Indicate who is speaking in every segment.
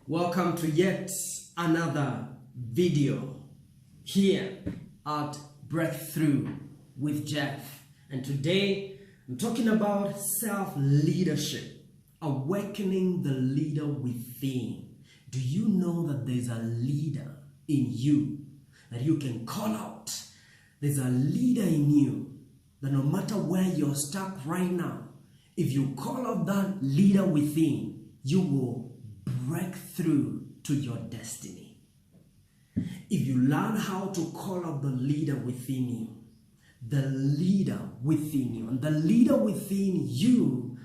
Speaker 1: Welcome to yet another video here at Breakthrough with Jeff. And today I'm talking about self-leadership, awakening the leader within. Do you know that there's a leader in you that you can call out? There's a leader in you that no matter where you're stuck right now, if you call out that leader within, you will break through to your destiny. If you learn how to call out the leader within you, and the leader within you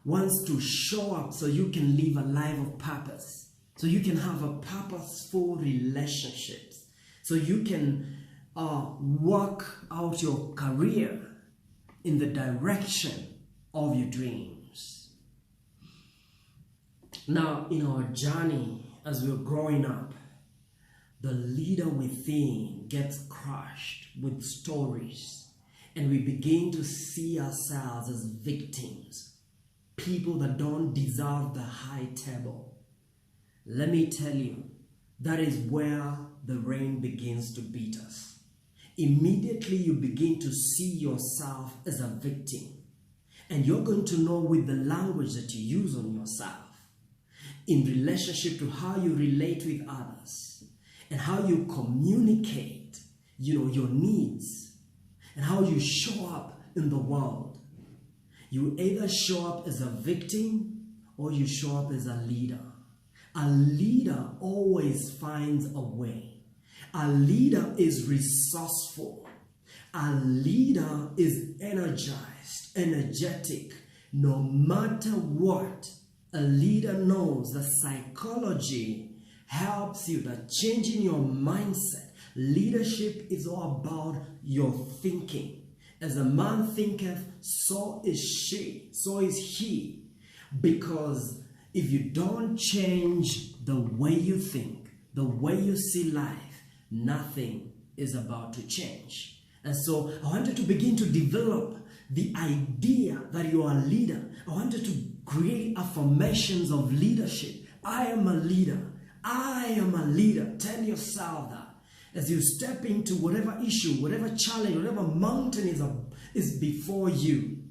Speaker 1: wants to show up so you can live a life of purpose, so you can have a purposeful relationships, so you can work out your career in the direction of your dreams. Now, in our journey as we're growing up, the leader within gets crushed with stories, and we begin to see ourselves as victims, people that don't deserve the high table. Let me tell you, that is where the rain begins to beat us. Immediately you begin to see yourself as a victim, and you're going to know with the language that you use on yourself in relationship to how you relate with others and how you communicate, your needs and how you show up in the world. You either show up as a victim or you show up as a leader. A leader always finds a way. A leader is resourceful. A leader is energized, energetic. No matter what, a leader knows that psychology helps you, that changing your mindset. Leadership is all about your thinking. As a man thinketh, so is she, so is he. Because if you don't change the way you think, the way you see life, nothing is about to change. And so I wanted to begin to develop the idea that you are a leader. I wanted to create affirmations of leadership. I am a leader. I am a leader. Tell yourself that. As you step into whatever issue, whatever challenge, whatever mountain is before you,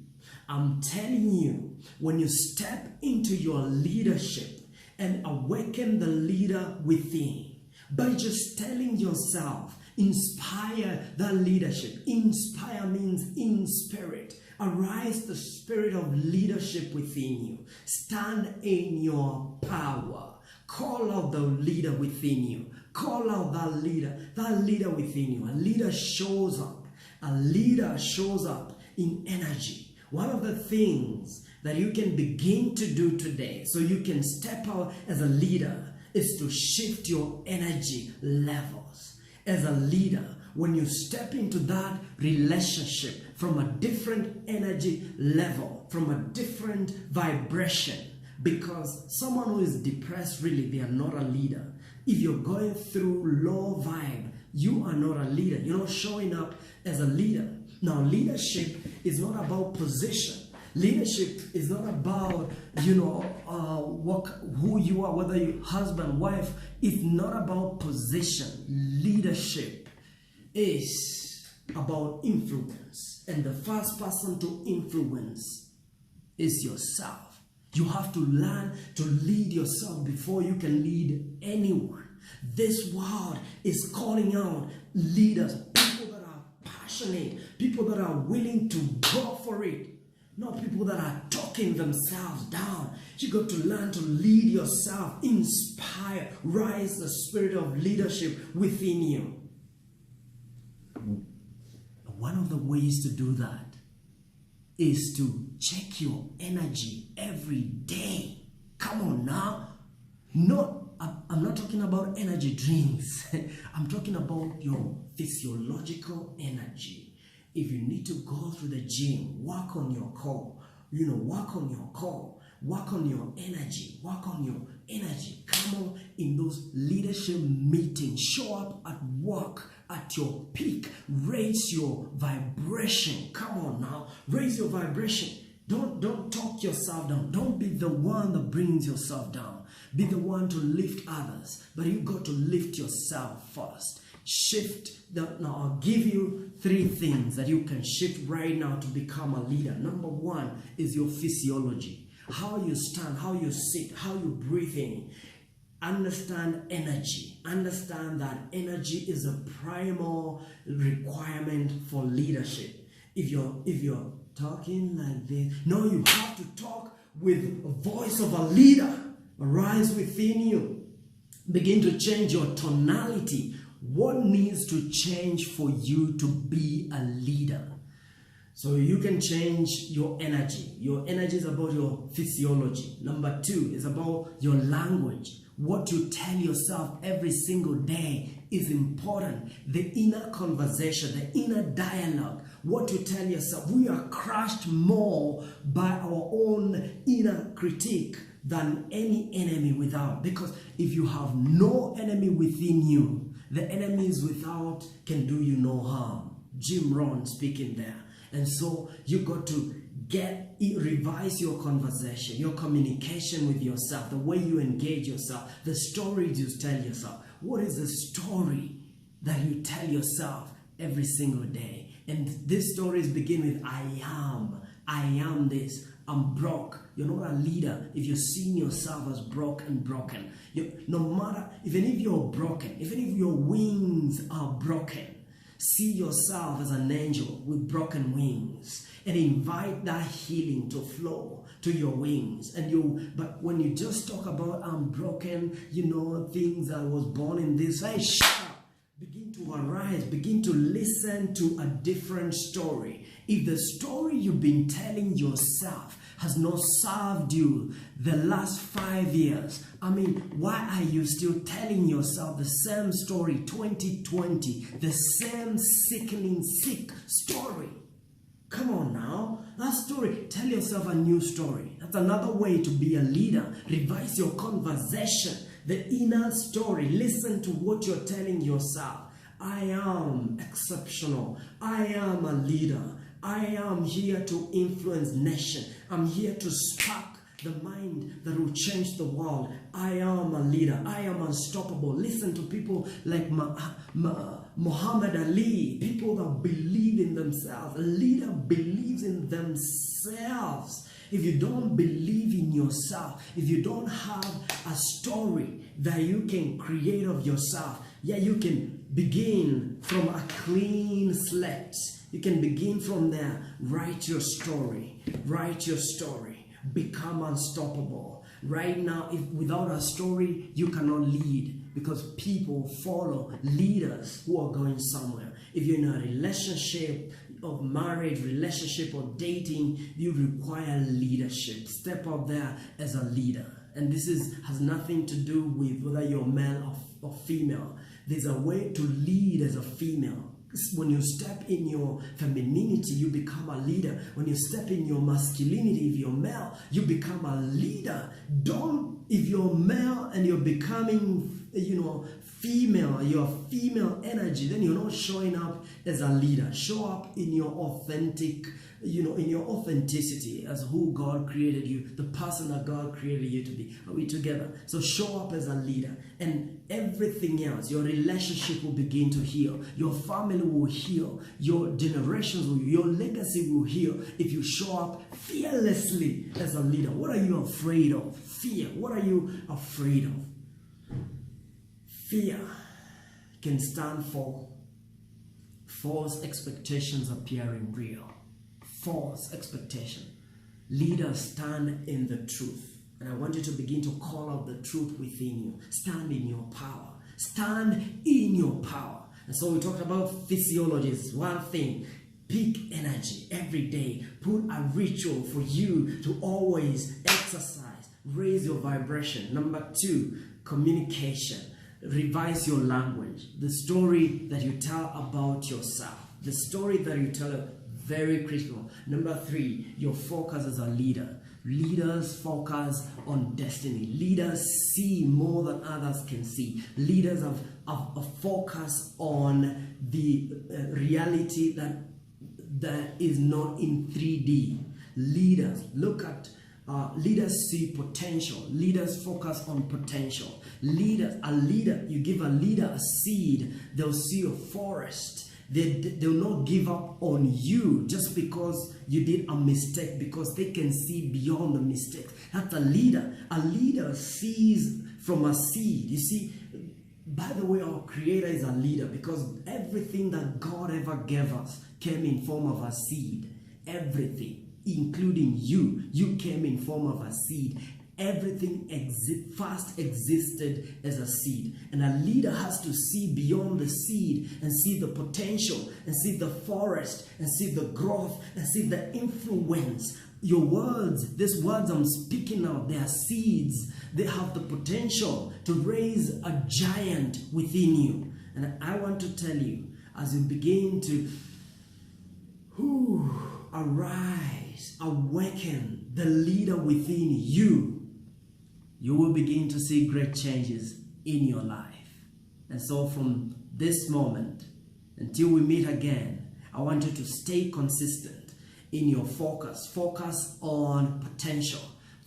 Speaker 1: I'm telling you, when you step into your leadership and awaken the leader within, by just telling yourself, inspire that leadership. Inspire means in spirit. Arise the spirit of leadership within you. Stand in your power. Call out the leader within you. Call out that leader within you. A leader shows up. A leader shows up in energy. One of the things that you can begin to do today so you can step out as a leader is to shift your energy levels. As a leader, when you step into that relationship from a different energy level, from a different vibration, because someone who is depressed, really, they are not a leader. If you're going through low vibe, you are not a leader. You're not showing up as a leader. Now, leadership is not about position. Leadership is not about, who you are, whether you're husband, wife. It's not about position. Leadership is about influence. And the first person to influence is yourself. You have to learn to lead yourself before you can lead anyone. This world is calling out leaders, people that are passionate, people that are willing to go for it. Not people that are talking themselves down. You got to learn to lead yourself, inspire, rise the spirit of leadership within you. One of the ways to do that is to check your energy every day. Come on now. I'm not talking about energy drinks. I'm talking about your physiological energy. If you need to go to the gym, work on your core, work on your core, work on your energy, Come on in those leadership meetings, show up at work at your peak, raise your vibration. Come on now, raise your vibration. Don't talk yourself down. Don't be the one that brings yourself down. Be the one to lift others, but you got to lift yourself first. Now I'll give you 3 things that you can shift right now to become a leader. Number 1 is your physiology. How you stand, how you sit, how you breathe in. Understand energy. Understand that energy is a primal requirement for leadership. If you're talking like this, no, you have to talk with a voice of a leader. Arise within you. Begin to change your tonality. What needs to change for you to be a leader? So you can change your energy. Your energy is about your physiology. Number 2 is about your language. What you tell yourself every single day is important. The inner conversation, the inner dialogue, what you tell yourself. We are crushed more by our own inner critique than any enemy without. Because if you have no enemy within you, the enemies without can do you no harm. Jim Rohn speaking there. And so you got to revise your conversation, your communication with yourself, the way you engage yourself, the stories you tell yourself. What is the story that you tell yourself every single day? And these stories begin with I am this, I'm broke. You're not a leader if you're seeing yourself as broken. No matter, even if you're broken, even if your wings are broken, see yourself as an angel with broken wings and invite that healing to flow to your wings. But when you just talk about I'm broken, things I was born in this, hey, shut up. Begin to arise, begin to listen to a different story. If the story you've been telling yourself has not served you the last 5 years, why are you still telling yourself the same story 2020, the same sickening, sick story? Come on now, that story, tell yourself a new story. That's another way to be a leader. Revise your conversation, the inner story. Listen to what you're telling yourself. I am exceptional. I am a leader. I am here to influence nation. I'm here to spark the mind that will change the world. I am a leader. I am unstoppable. Listen to people like Muhammad Ali, people that believe in themselves. A leader believes in themselves. If you don't believe in yourself, if you don't have a story that you can create of yourself, you can begin from a clean slate. You can begin from there. Write your story. Write your story. Become unstoppable. Right now, without a story, you cannot lead, because people follow leaders who are going somewhere. If you're in a relationship of marriage, relationship or dating, you require leadership. Step up there as a leader. And this has nothing to do with whether you're male or female. There's a way to lead as a female. When you step in your femininity, you become a leader. When you step in your masculinity, if you're male, you become a leader. If you're male and you're becoming, female, your female energy, then you're not showing up as a leader. Show up in your authentic, in your authenticity as who God created you, the person that God created you to be. Are we together? So show up as a leader, and everything else, your relationship will begin to heal. Your family will heal. Your generations will heal. Your legacy will heal if you show up fearlessly as a leader. What are you afraid of? Fear. What are you afraid of? Fear can stand for false expectations appearing real. False expectation. Leaders stand in the truth. And I want you to begin to call out the truth within you. Stand in your power. Stand in your power. And so we talked about physiology. It's one thing. Pick energy every day. Put a ritual for you to always exercise. Raise your vibration. Number 2, communication. Revise your language. The story that you tell about yourself. The story that you tell, very critical. Number 3, your focus as a leader. Leaders focus on destiny. Leaders see more than others can see. Leaders have a focus on the reality that is not in 3D. Leaders, look at Leaders see potential. Leaders focus on potential. You give a leader a seed, they'll see a forest. They'll not give up on you just because you did a mistake, because they can see beyond the mistake. That's a leader. A leader sees from a seed. You see, by the way, our Creator is a leader, because everything that God ever gave us came in form of a seed. Everything, including you. You came in form of a seed. Everything first existed as a seed. And a leader has to see beyond the seed and see the potential and see the forest and see the growth and see the influence. Your words, these words I'm speaking out, they are seeds. They have the potential to raise a giant within you. And I want to tell you, as you begin to arise, awaken the leader within you, you will begin to see great changes in your life. And so from this moment until we meet again, I want you to stay consistent in your focus. Focus on potential.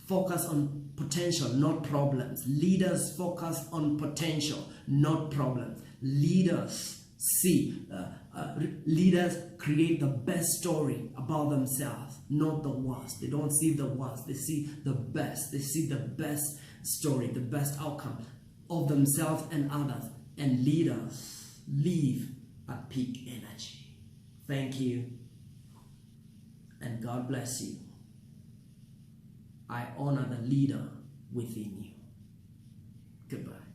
Speaker 1: Focus on potential, not problems. Leaders focus on potential, not problems. Leaders leaders create the best story about themselves, not the worst. They don't see the worst. They see the best. They see the best story, the best outcome of themselves and others. And leaders live at peak energy. Thank you, and God bless you. I honor the leader within you. Goodbye.